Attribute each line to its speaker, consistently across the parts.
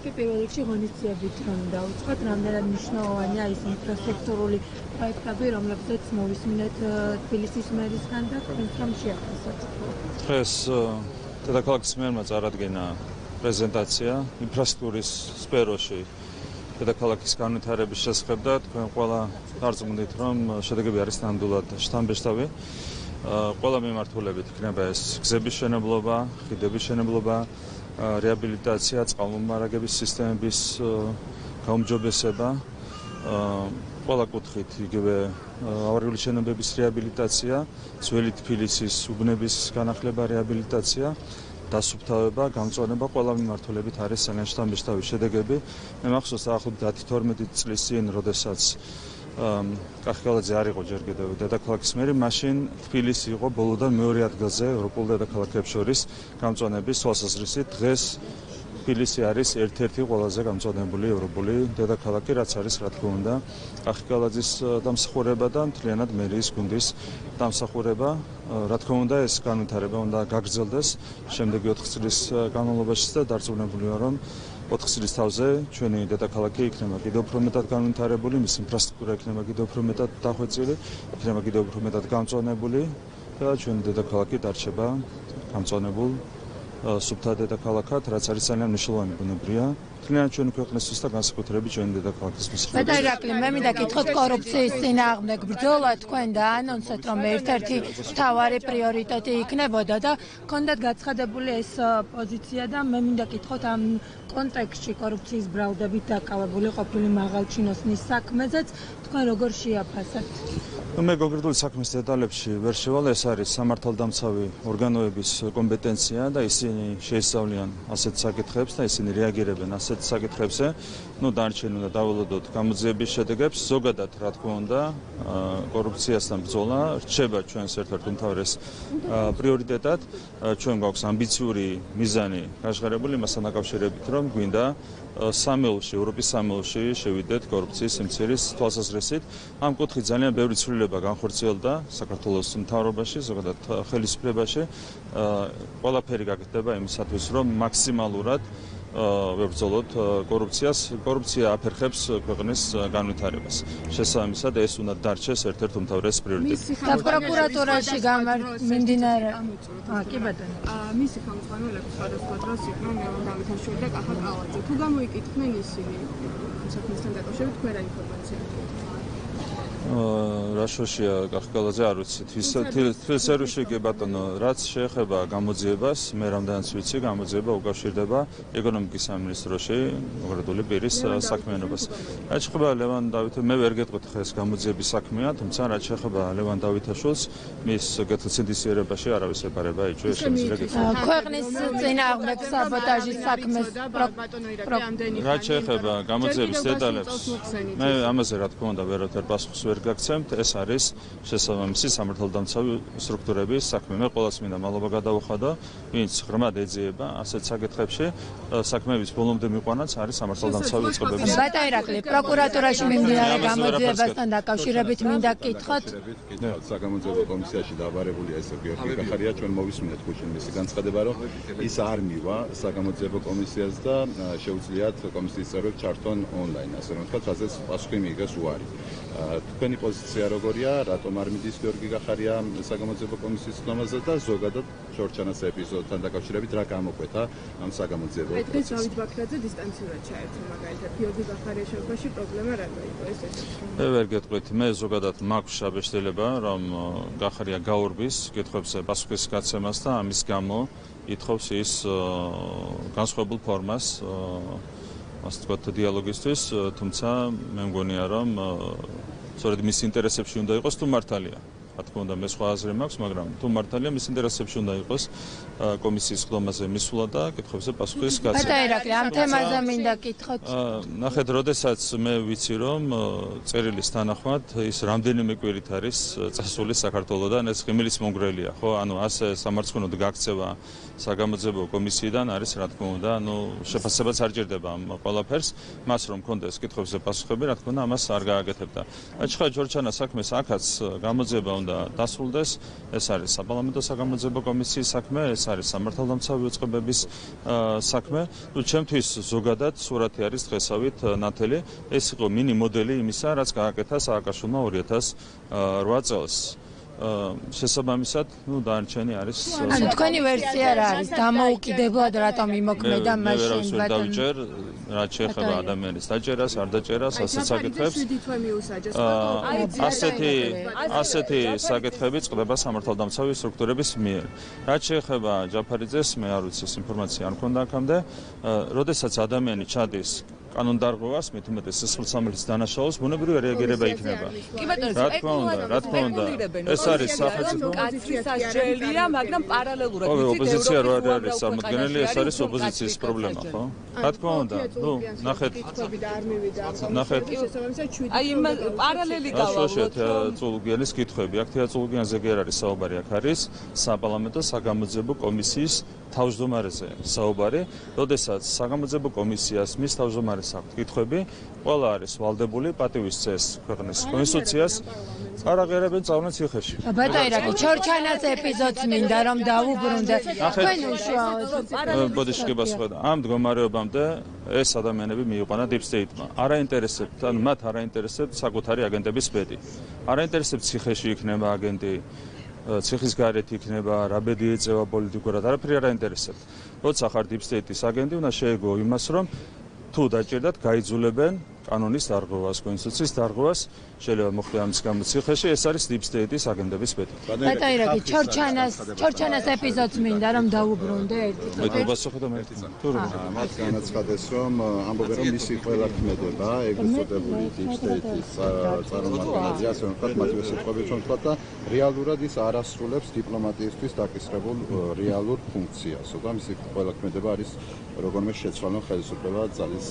Speaker 1: კი პირველ რიგში ღონისძიებით რომ დავიწყოთ, რამდენად მნიშვნელოვანია ის ინფრასტრუქტურული პროექტები, რომლებზეც მოვისმინეთ თბილისის მერისგან და თქვენს რომ შეახსენოთ.
Speaker 2: დღეს დედაქალაქის მერმა წარადგინა პრეზენტაცია ინფრასტრუქტურის სფეროში დედაქალაქის განვითარების შესახებ და თქვენ ყველა დარწმუნდით, რომ შედეგები არის ნამდვილად შთამბეჭდავი. ყველა მიმართულებით იქნება ეს გზების მშენებლობა, ხიდების მშენებლობა, რეაბილიტაცია, წყალმომარაგების სისტემების გაუმჯობესება, ყველა კუთხით იგივე ავარიული შენობების რეაბილიტაცია, ძველი თბილისის უბნების განახლება, რეაბილიტაცია, დასუფთავება, გამწვანება, ყველა მიმართულებით არის ძალიან შთამბეჭდავი შედეგები. მე მახსოვს დაახლოებით 10-12 წლის წინ, როდესაც კახკალაძე არ იყო ჯერ კიდევ დედაქალაქის მერი, მაშინ თბილისი იყო ბოლოდან მეორე ადგილზე ევროპულ დედაქალაქებს შორის გამწვანების თვალსაზრისით. დღეს თბილისი არის ერთ-ერთი ყველაზე გამწვანებული ევროპული დედაქალაქი, რაც არის რა თქმა უნდა კახკალაძის დამსახურება და მთლიანად მერიის გუნდის დამსახურება. რა თქმა უნდა ეს განვითარება უნდა გაგრძელდეს შემდეგი 4 წლის განმავლობაში და დარწმუნებული ვარ, რომ 4 წლის თავზე ჩვენი დედაქალაქი იქნება კიდევ უფრო მეტად განვითარებული, მის ინფრასტრუქტურა იქნება კიდევ უფრო მეტად დახვეწილი, იქნება კიდევ უფრო მეტად გამწვანებული და ჩვენი დედაქალაქი დარჩება გამწვანებულ სუფთა დედაქალაქად, რაც არის ძალიან მნიშვნელოვანი ბუნებრივია. თლიანად ჩვენი ქვეყნისთვის და განსაკუთრებით ჩვენი დედაქალაქის შესახებ.
Speaker 1: და ირაკლი, მე მინდა გითხოთ კორუფციის წინააღმდეგ ბრძოლა, თქვენ დაანონსეთ, რომ ერთ-ერთი მთავარი პრიორიტეტი იქნებოდა და გქონდათ გაცხადებული ეს პოზიცია და მე მინდა გითხოთ ამ კონტექსტში კორუფციის ბრალდებით დაკავებული ყოფილი მაღალჩინოსნის საქმეზეც თქვენ როგორ შეაფასებთ?
Speaker 2: მე კონკრეტული საქმის დეტალებში ვერ შევალ, ეს არის სამართალდამცავი ორგანოების კომპეტენცია და ისინი შეისწავლიან ასეთ საკითხებს და ისინი რეაგირებენ ასეთ საკითხებზე. დანარჩენი უნდა დაველოდოთ გამოძიების შედეგებს. ზოგადად, რა თქმა უნდა, კორუფციასთან ბრძოლა რჩება ჩვენს ერთ-ერთ უმთავრეს პრიორიტეტად. ჩვენ გვაქვს ამბიციური მიზანი გაშღერებული მასთან დაკავშირებით, რომ გვინდა სამეულში, ევროპის სამეულში შევიდეთ კორუფციის სიმცირის თვალსაზრისით. ამ კუთხით ძალიან ბევრი ცვლილება განხორციელდა საქართველოს მთავრობაში, ზოგადად ხელისუფლებაში. ყველაფერი გაკეთდება იმისათვის, რომ მაქსიმალურად ვებრძოლოთ კორუფციას. კორუფცია აფერხებს ქვეყნის განვითარებას. შესაბამისად, ეს უნდა დარჩეს ერთ-ერთ უმთავრეს პრიორიტეტად.
Speaker 1: და პროკურატურაში მიმდინარე კი ბატონო.
Speaker 3: მისი ხელმძღვანელები სხვადასხვა დროს იყვნენ ლევან დავითაშვილი და კახაკალაძე. თუ გამოიკითხნენ ისინი საქმესთან დაკავშირებით, თქვენ რა ინფორმაცია გაქვთ?
Speaker 2: რა შოშია კახკალაძე არ ვიცი. თბილისში კი ბატონო, რაც შეეხება გამოძიებას, მე რამდენიც ვიცი, გამოძიება უკავშირდება ეკონომიკის სამინისტროში კონკრეტული პირის საქმიანობას. რაც შეეხება ლევან დავითაშვილს, მე ვერ გეტყვით ხეს გამოძიების საქმეა, თუმცა რაც შეეხება ლევან დავითაშვილს, მის გეთილსინდისიერებაში არავის ეპარება იჭვე შემიძლია გითხრათ.
Speaker 1: ქვეყნის წინააღმდეგ საბოტაჟის საქმეს
Speaker 2: რაც შეეხება გამოძიების დეტალებს, მე ამაზე რა თქმა უნდა ვერაფერ პასუხს ვერ გაგცემთ, ეს არის შესაბამისი სამართალდამცავი სტრუქტურების საქმე. მე ყველას მინდა მადლობა გადავუხადო, ვინც ღრმად ეძიება ასეთ საკითხებში, საქმეების ბოლომდე მიყვანაც არის სამართალდამცავი უწყებების.
Speaker 1: ბატონო ირაკლი, პროკურატურაში მიმდინარე გამოძიებასთან დაკავშირებით მინდა გითხოთ.
Speaker 4: საგამოძიებო კომისიაში დაბარებულია ეს გიორგი კახარია, ჩვენ მოვისმინეთ ხუჩინ მისი განცხადება, რომ ის არ მივა საგამოძიებო კომისიას და შეუძლიათ კომისიის წევრებს ჩართონ ონლაინ, ასე რომ ვთქვათ, რაზეც პასუხი მიიღეს უარი. თქვენი პოზიცია როგორია, რატომ არ მიდის გიორგი კახარია საგამოძიებო კომისიის ხდომაზე და ზოგადად შორჩანას ეპიზოდთან დაკავშირებით რა გამოკვეთა ამ საგამოძიებო
Speaker 3: კომისიაში? დღეს დავით ბაქრაძე დისტანციურად ჩაერთო მაგალითად გიორგი კახარიას შეფაში პრობლემა რატო იყო ეს?
Speaker 2: მე ვერ გეტყვით, მე ზოგადად მაქვს შაბეშტილება, რომ კახარია გაურბის კითხვებზე პასუხის გაცემას და ამის გამო ითხოვს ის განსხვავებულ ფორმას ასე ვთქვათ დიალოგისთვის, თუმცა მე მგონია რომ სწორედ მის ინტერესებში უნდა იყოს თუ მართალია. რა თქმა უნდა მე სხვა აზრი მაქვს, მაგრამ თუ მართალია მის ინტერესებში უნდა იყოს კომისიის ხდომაზე მისვლა და კითხვებზე პასუხის გაცემა.
Speaker 1: ბატონო ირაკლი, ამ თემაზე მინდა გითხოთ.
Speaker 2: ნახეთ, როდესაც მე ვიცი რომ წერილის თანახმად ის რამდენიმე კვირით არის წასული საქართველოდან, ეს ღიმილის მონგრელია, ხო? ანუ ასე სამარცხვინოდ გაქცევა საგამოძიებო კომისიიდან არის რა თქმა უნდა, შეფასებაც არ ჭირდება ამ ყველაფერს, მას რომ კონდეს კითხვებზე პასუხები, რა თქმა უნდა, ამას არ გააკეთებდა. აჩხა ჯორჯანა საქმეს აქაც გამოძიება უნდა უნდა დასრულდეს. ეს არის საპარლამენტო საგამოძიებო კომისიის საქმე, ეს არის სამართალდამცავი უწყებების საქმე. ნუ ჩემთვის ზოგადად სურათი არის დღესავით ნათელი. ეს იყო მინი მოდელი იმისა, რაც გააკეთა სააკაშვილმა 2008 წელს. შესაბამისად, დანარჩენი არის.
Speaker 1: ანუ თქვენი ვერსია რა არის? დამოუკიდებლად რატომ იმოქმედა მაშინ ბატონო?
Speaker 2: რაც შეეხება ადამიანის დაჭერას, არ დაჭერას, ასეთ საკითხებს. ასეთი საკითხები წყდება სამართალდამცავი სტრუქტურების მიერ. რაც შეეხება ჯაფარიძეს, მე არ ვიცი, ინფორმაცია არ მქონდა აქამდე. როდესაც ადამიანი ჩადის კანონდარღვევას, მით უმეტეს სისხლისამართლის დანაშაულს, ბუნებრივი რეაგირება იქნება. რა თქმა უნდა. ეს არის სახელმწიფო
Speaker 5: კაცის სასჯელია, მაგრამ პარალელურად
Speaker 2: ოპოზიცია რო არის წარმოქმნილი, ეს არის ოპოზიციის პრობლემა, ხო? რა თქმა უნდა. ნახეთ.
Speaker 5: აი პარალელი გავავლოთ.
Speaker 2: წულგიანის კითხვები. აქ თეატრულგიანზე კი არ არის საუბარი, აქ არის საპარლამენტო საგამოძიებო კომისიის თავმჯდომარეზე საუბარი. როდესაც საგამოძიებო კომისიას მის თავმჯდომარეს აქვს კითხვები, ყველა არის ვალდებული პატივის წესს ქვეყნის კონსტიტუციას არაღერებენ წავნეს ციხეში.
Speaker 1: ბატაირაკი, ჩორჩანას ეპიზოდს მინდა რომ დავუბრუნდე. თქვენ უშუალოდ
Speaker 2: ბოდიშკებას ხედა. ამ მდგომარეობამდე ეს ადამიანები მიიყვანა deep state-მა. არაინტერესებთ, ანუ მათ არაინტერესებთ საკუთარი აგენტების ბედი. არაინტერესებთ ციხეში იქნება აგენტი. ციხის გარეთ იქნება, რა ბედი ეწევა პოლიტიკურად, არაფერი არ აინტერესებთ. როცა ხარ deep state-ის აგენტი, უნდა შეეგო იმას, რომ თუ დაჭერდათ, გაიძულებენ კანონის დარღვევას, კონსტიტუციის დარღვევას, შეიძლება მოხდეს ამის გამო ციხეში, ეს არის deep state-ის აგენტების ბედი.
Speaker 1: ბატაირაკი, ჩორჩანას ეპიზოდს მინდა რომ დავუბრუნდე ერთი
Speaker 2: მე დავასახე და მე ერთი.
Speaker 4: მათ განაცხადეს, რომ ამბობენ, რომ მისი ყველა ქმედება, ეგრეთ წოდებული deep state-ის წარმომადგენლები, ასე ვთქვათ, მათივე სიტყვებით რომ ვთქვათ და რეალურად ის არ ასრულებს დიპლომატიისთვის დაკისრებულ რეალურ ფუნქციას. და მისი ყველა ქმედება არის როგორმე შეცვალო ხელისუფლება ძალის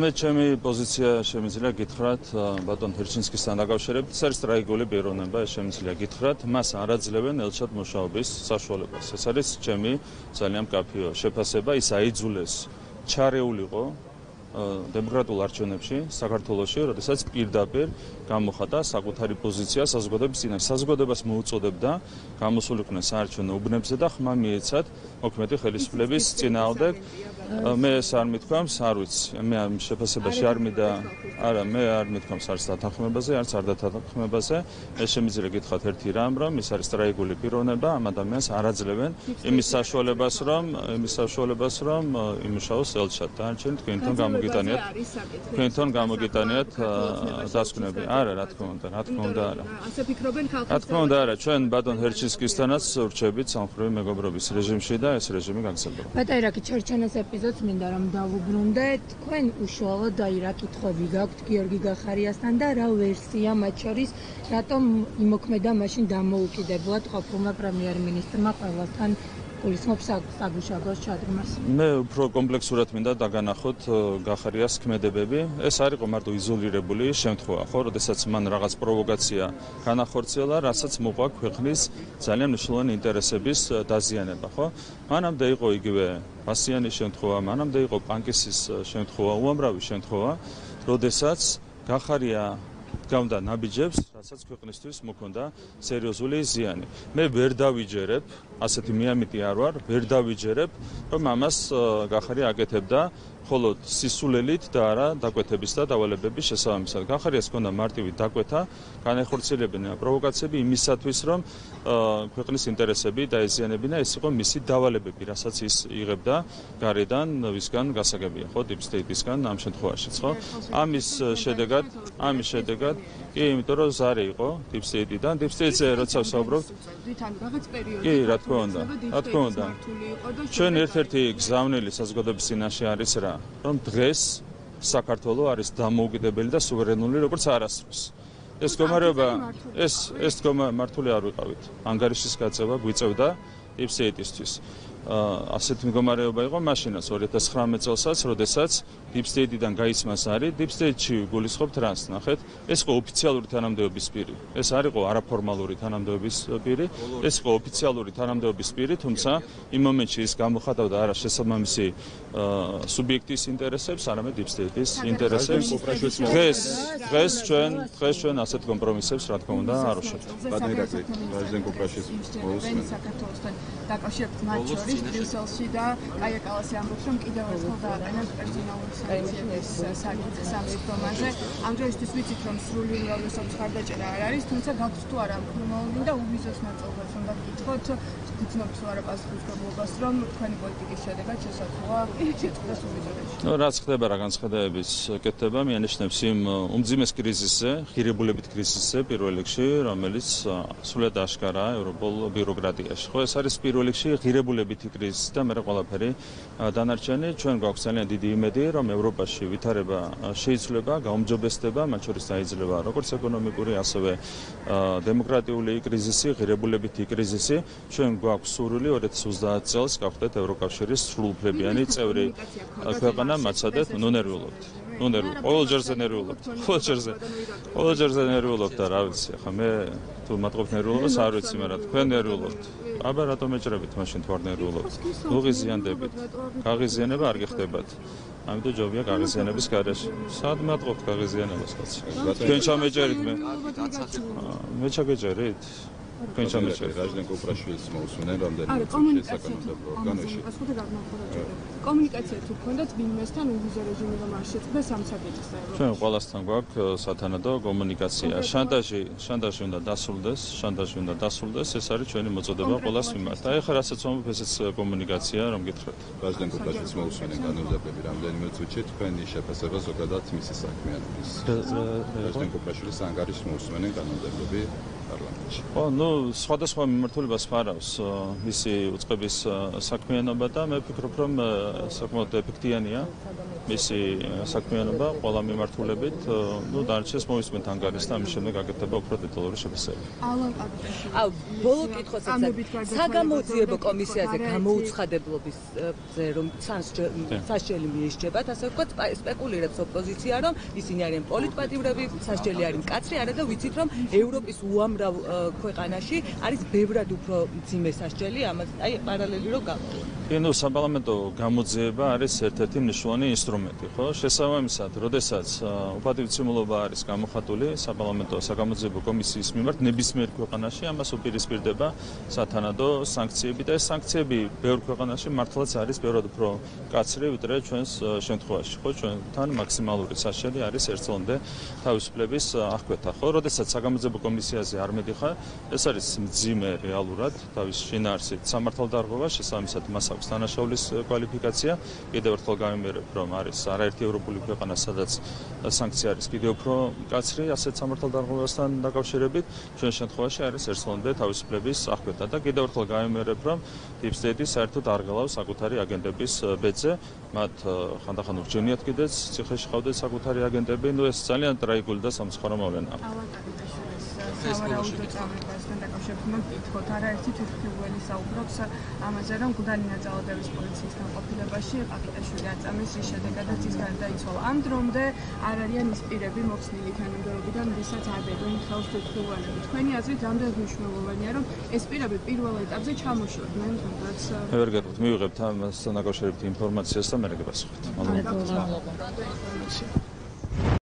Speaker 2: მე ჩემი პოზიცია შემიძლია გითხრათ ბატონ თერჩინსკისთან დაკავშირებით, ეს არის ტრაგიკული პიროვნება, ეს შემიძლია გითხრათ, მას არ აძლევენ ელჩად მუშაობის საშუალებას. ეს არის ჩემი ძალიან მკაფიო შეფასება, ის აიძულეს ჩარეულიყო დემოკრატიულ არჩევნებში საქართველოში, როდესაც პირდაპირ გამოხატა საკუთარი პოზიცია საზოგადოების წინაშე. საზოგადოებას მოუწოდებდა გამოსულიყვნენ საარჩევნო უბნებზე და ხმა მიეცათ მოქმედი ხელისუფლების წინააღმდეგ. მე ეს არ მithქვამს, არ ვიცი. მე ამ შეფასებაში არ მინდა, არა, მე არ მithქვამს არც დათანხმებაზე, არც არ დათანხმებაზე. ეს შემიძლია გითხრათ ერთი რამ, რომ ის არის ტრაგიკული პიროვნება, ამ ადამიანს არ აძლევენ იმის საშუალებას, რომ იმუშაოს ელჩად. დანარჩენი თქვენთან თქვენთან გამოგიტანიათ დასკვნები. არა, რა თქმა უნდა, არა.
Speaker 3: ასე ფიქრობენ ხალხი?
Speaker 2: რა თქმა უნდა, არა. ჩვენ ბატონ ჰერჩინსკისთანაც ვრჩებით სამხრივი მეგობრობის რეჟიმში და ეს რეჟიმი გაგრძელდება.
Speaker 1: ბატაირაკი, ჩორჩანას ეპიზოდს მინდა რომ დავუბრუნდე. თქვენ უშუალოდ აი რა კითხვები გაქვთ გიორგი გახარიასთან და რა ვერსია მათ შორის, რატომ იმოქმედა მაშინ დამოუკიდებლად ყოფილმა პრემიერ-მინისტრმა ყველასთან გულისხმობს საგუშაგოს ჩადგმას.
Speaker 2: მე უფრო კომპლექსურად მინდა დაგანახოთ გახარიას ქმედებები. ეს არ იყო მარტო იზოლირებული შემთხვევა, ხო, როდესაც მან რაღაც პროვოკაცია განახორციელა, რასაც მოყვა ქვეყნის ძალიან მნიშვნელოვანი ინტერესების დაზიანება, ხო? მანამდე იყო იგივე ბასიანის შემთხვევა, მანამდე იყო პანკისის შემთხვევა, უამრავი შემთხვევა, როდესაც გახარია გამდა ნაბიჯებს, რასაც ქვეყნისთვის მოქონდა სერიოზული ზიანი. მე ვერ დავიჯერებ, ასეთი მიამიტი არ ვარ, ვერ დავიჯერებ, რომ ამას გახარია აკეთებდა მხოლოდ სისულელით და არა დაკვეთების და დავალებების შესაბამისად. გახარიას ჰქონდა მარტივი დაკვეთა, განახორციელებინა პროვოკაციები იმისათვის, რომ ქვეყნის ინტერესები დაეზიანებინა, ეს იყო მისი დავალებები, რასაც ის იღებდა გარედან, ვისგან გასაგებია, ხო, deep state-ისგან ამ შემთხვევაშიც, ხო? ამის შედეგად, კი, იმიტომ რომ ზარი იყო deep state-დან, deep state-ზე როცა ვსაუბრობთ, კი, რა თქმა უნდა. ჩვენ ერთ-ერთი გზავნილი საზოგადოების წინაშე არის რა, რომ დღეს საქართველო არის დამოუკიდებელი და სუვერენული როგორც არასდროს. ეს მდგომარეობა მართული არ ვიყავით. ანგარიშის გაწევა გვიწევდა deep state-ისთვის. ასეთი მდგომარეობა იყო მაშინაც 2019 წელსაც, როდესაც Deep State-დან გაისმა სარი, Deep State-ში გულისხმობთ რას, ნახეთ, ეს იყო ოფიციალური თანამდებობის პირი. ეს არ იყო არაფორმალური თანამდებობის პირი, ეს იყო ოფიციალური თანამდებობის პირი, თუმცა იმ მომენტში ის გამოხატავდა არა შესაბამისი სუბიექტის ინტერესებს, არამედ Deep State-ის ინტერესებს. დღეს ჩვენ ასეთ კომპრომისებს, რა თქმა უნდა, არ ვშევდით.
Speaker 4: ბადნერაკლი, პრეზიდენტ კუპრაშვილის მოუსმენთ.
Speaker 3: საქართველოსთან დაკავშირებით მათ შორის ბრიუსელში და კაია კალასი ამბობს, რომ კიდევ ერთხელ დააყენებს პერსონალური სანქციების საკითხი სამშობლოზე. ამჯერისთვის ვიცით, რომ სრული უმრავლესობის ხარდაჭერა არ არის, თუმცა გაქვთ თუ არა მკვლელობანი და უვიზოს ნაწილს უნდა გკითხოთ, გძნობთ თუ არა პასუხისმგებლობას, რომ თქვენი პოლიტიკის შედეგად შესაძლოა შეწყდეს უვიზოდეში.
Speaker 2: რაც ხდება რა განცხადებების კეთება მიანიშნებს იმ უმძიმეს კრიზისზე, ღირებულებით კრიზისზე პირველ რიგში, რომელიც სულად აშკარაა ევროპულ ბიუროკრატიაში. ხო, ეს არის პირველ რიგში ღირებულებითი კრიზისი და მე ყველაფერი დანარჩენი. ჩვენ გვაქვს ძალიან დიდი იმედი, რომ ევროპაში ვითარება შეიცვლება, გაუმჯობესდება, მათ შორის დაიძლება როგორც ეკონომიკური, ასევე დემოკრატიული კრიზისი, ღირებულებითი კრიზისი. ჩვენ გვაქვს სურვილი 2030 წელს გავხდეთ ევროკავშირის სრულუფლებიანი წევრი ქვეყანა, მაცადეთ, ნერვიულობთ. ყოველ ჯერზე ნერვიულობთ. ყოველ ჯერზე ნერვიულობთ და რა ვიცი, ახლა მე თუ მატყობთ ნერვიულობას არ ვიცი, მაგრამ თქვენ ნერვიულობთ. აბა რატომ ეჭრებით მაშინ თუ არ ნერვიულობთ? უღიზიანდებით. გაღიზიანება არ გიხდებათ. ამიტომ ჯობია გაღიზიანების გარეშე. სად მატყობთ გაღიზიანებას კაცი? თქვენ ჩამეჭერით მე. მე ჩაგეჭერით? თქვენ ჩამეჭერით.
Speaker 4: პრეზიდენტ კუპრაშვილის მოусმენენ რამდენიმე წუთში საკანონმდებლო ორგანოში.
Speaker 3: კომუნიკაცია თუ გქონდათ ვინმესთან უვიზო რეჟიმი რომ არ შეწყდეს ამ საკითხს ევროპაში.
Speaker 2: ჩვენ ყველასთან გვაქვს სათანადო კომუნიკაცია. შანტაჟი უნდა დასრულდეს, ეს არის ჩვენი მოწოდება ყველას მიმართ. აი ხა რასაც ვამბობ, ესეც კომუნიკაცია, რომ გითხრათ.
Speaker 4: პრეზიდენტ კუპრაშვილის მოусმენენ კანონმდებლები რამდენიმე წუთში თქვენი შეფასება ზოგადად მისი საქმიანობის. პრეზიდენტ კუპრაშვილის ანგარიშს მოусმენენ კანონმდებლები პარლამენტში.
Speaker 2: ხო, სხვადასხვა მიმართულებას ფარავს მისი უწყების საქმიანობა და მე ვფიქრობ, რომ საკმაოდ ეფექტიანია მისი საქმიანობა ყველა მიმართულებით. დანარჩენს მოვისმენთ ანგარიშს და ამის შემდეგ გაკეთდება უფრო დეტალური შეფასება.
Speaker 5: ბოლო კითხვაც საგამოძიებო კომისიაზე გამოუცხადებლობისზე რომ სასჯელი მიესჯებათ, ასე ვთქვათ, სპეკულირებს ოპოზიცია, რომ ისინი არიან პოლიტპატივრები, სასჯელი არის მკაცრი, არა და ვიცით, რომ ევროპის უამრავ ქვეყანაში არის ბევრად უფრო მძიმე სასჯელი, აი პარალელი რო გამოვა.
Speaker 2: საპარლამენტო გამოძიება არის ერთ-ერთი მნიშვნელოვანი ინსტრუმენტი, ხო? შესაბამისად, როდესაც უპატივცემულობა არის გამოხატული საპარლამენტო საგამოძიებო კომისიის მიმართ ნებისმიერ ქვეყანაში, ამას უპირისპირდება სათანადო სანქციები და ეს სანქციები ბევრ ქვეყანაში მართლაც არის ბევრად უფრო მკაცრი, ვიდრე ჩვენს შემთხვევაში, ხო? ჩვენთან მაქსიმალური სასჯელი არის 1 წლამდე თავისუფლების აღკვეთა, ხო? როდესაც საგამოძიებო კომისიაზე არ მედიხარ, ეს არის მძიმე რეალურად თავის შინაარსით სამართალდარღვევა, შესაბამისად მას აქვს დანაშაულის კვალიფიკაცია. კიდევ ერთხელ გავიმეორებ, რომ არის არაერთი ევროპული ქვეყანა, სადაც სანქცია არის კიდევ უფრო მკაცრი ასეთ სამართალდარღვევასთან დაკავშირებით. ჩვენ შემთხვევაში არის 1 წლამდე თავისუფლების აღკვეთა და კიდევ ერთხელ გავიმეორებ, რომ Deep State საერთოდ არ გელავს საკუთარი აგენტების ბედზე. მათ ხანდახან ურჩევნიათ კიდეც ციხეში ყავდეთ საკუთარი აგენტები. ეს ძალიან ტრაგიკული და სამწუხარო მოვლენაა.
Speaker 3: სავარაუდო წამებასთან დაკავშირებით მოგკითხოთ, არაერთი თვითმფრინავი საუბრობს ამაზე, რომ გუდანი ნაწილადების პოლიციის განყოფილებაში აკიტაშვილი აწამეს, რის შედეგადაც ის გარდაიცვალა. ამ დრომდე არ არიან ის პირები მოხსნილი თანამდებობიდან, ვისაც აბედონ ხელს თვითმფრინავები. თქვენი აზრით, რამდენად მნიშვნელოვანია, რომ ეს პირები პირველ ეტაპზე ჩამოშორდნენ, თუნდაც
Speaker 2: მე ვერ გეტყვით, მივიღებთ ამასთან დაკავშირებით ინფორმაციას და მე გეპასუხებთ.